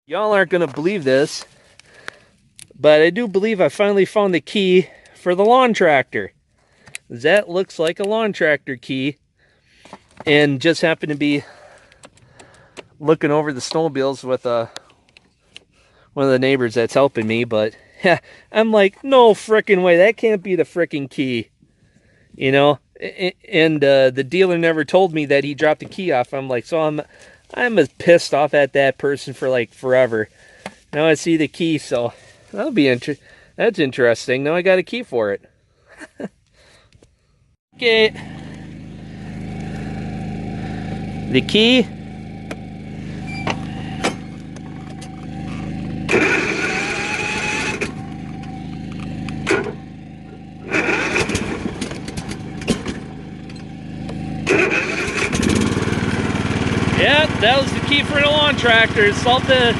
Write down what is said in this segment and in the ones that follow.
Y'all aren't going to believe this, but I do believe I finally found the key for the lawn tractor. That looks like a lawn tractor key, and just happened to be looking over the snowmobiles with one of the neighbors that's helping me, but yeah, I'm like, no frickin' way, that can't be the frickin' key, you know? And the dealer never told me that he dropped the key off. I'm like, so I'm as pissed off at that person for like forever. Now I see the key, so that's interesting. Now I got a key for it. Okay, the key. Yeah, that was the key for the lawn tractor. Solved the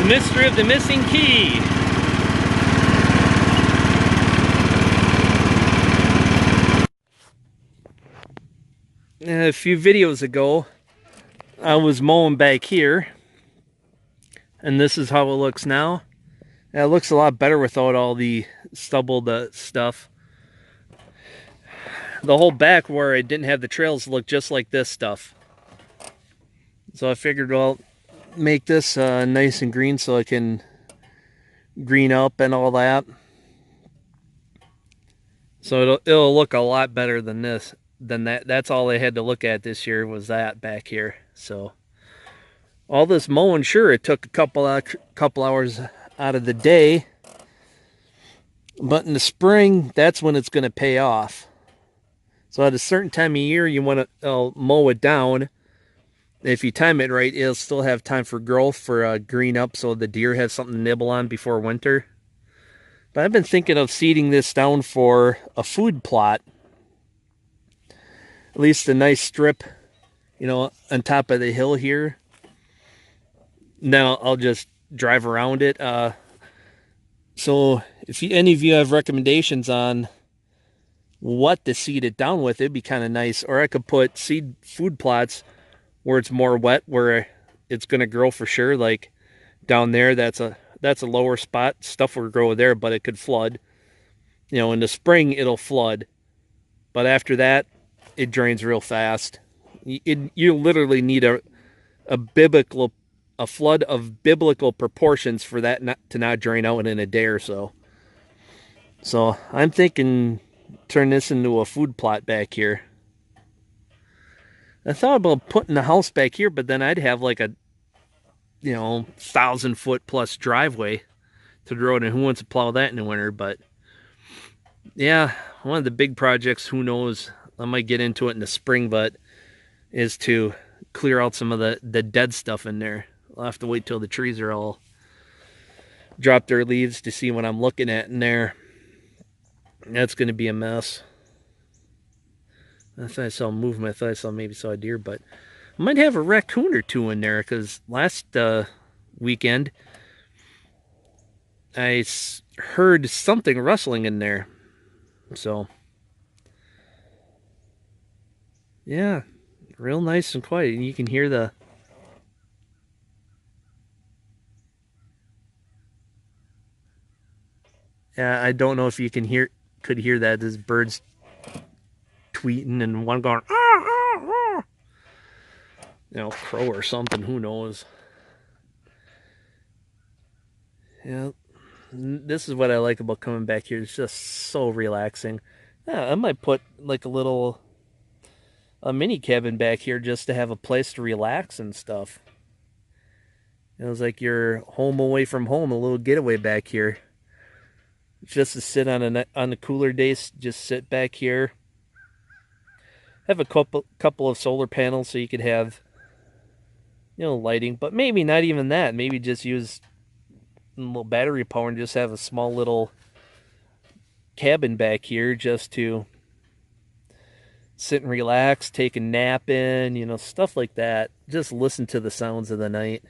mystery of the missing key. A few videos ago, I was mowing back here, and this is how it looks now. It looks a lot better without all the stubbled stuff. The whole back where I didn't have the trails looked just like this stuff. So I figured, well, make this nice and green so it can green up and all that. So it'll look a lot better than that. That's all I had to look at this year was that back here. So all this mowing, sure, it took a couple hours out of the day, but in the spring, that's when it's going to pay off. So at a certain time of year, you want to mow it down. If you time it right, it'll still have time for growth, for green up, so the deer have something to nibble on before winter. But I've been thinking of seeding this down for a food plot. At least a nice strip, you know, on top of the hill here. Now I'll just drive around it. So if any of you have recommendations on what to seed it down with, it'd be kind of nice. Or I could put seed food plots where it's more wet, where it's going to grow for sure. Like down there, that's a lower spot. Stuff will grow there, but it could flood. You know, in the spring it'll flood, but after that, it drains real fast. You literally need a flood of biblical proportions for that to not drain out in a day or so. So I'm thinking turn this into a food plot back here. I thought about putting the house back here, but then I'd have like a 1,000-foot plus driveway to the road, and who wants to plow that in the winter? But yeah, one of the big projects, who knows, I might get into it in the spring, but is to clear out some of the dead stuff in there. I'll have to wait till the trees are all dropped their leaves to see what I'm looking at in there. That's going to be a mess. I thought I saw movement. I thought I maybe saw a deer, but I might have a raccoon or two in there, because last weekend I heard something rustling in there. So yeah, real nice and quiet, and you can hear the I don't know if you could hear that. There's birds tweeting and one going, crow or something, who knows. Yeah, this is what I like about coming back here. It's just so relaxing. Yeah, I might put like a mini cabin back here just to have a place to relax and stuff. It was like you're home away from home, a little getaway back here. Just to sit on the cooler days, just sit back here. Have a couple of solar panels so you could have lighting, but maybe not even that. Maybe just use a little battery power and just have a small little cabin back here just to sit and relax, take a nap in, stuff like that. Just listen to the sounds of the night.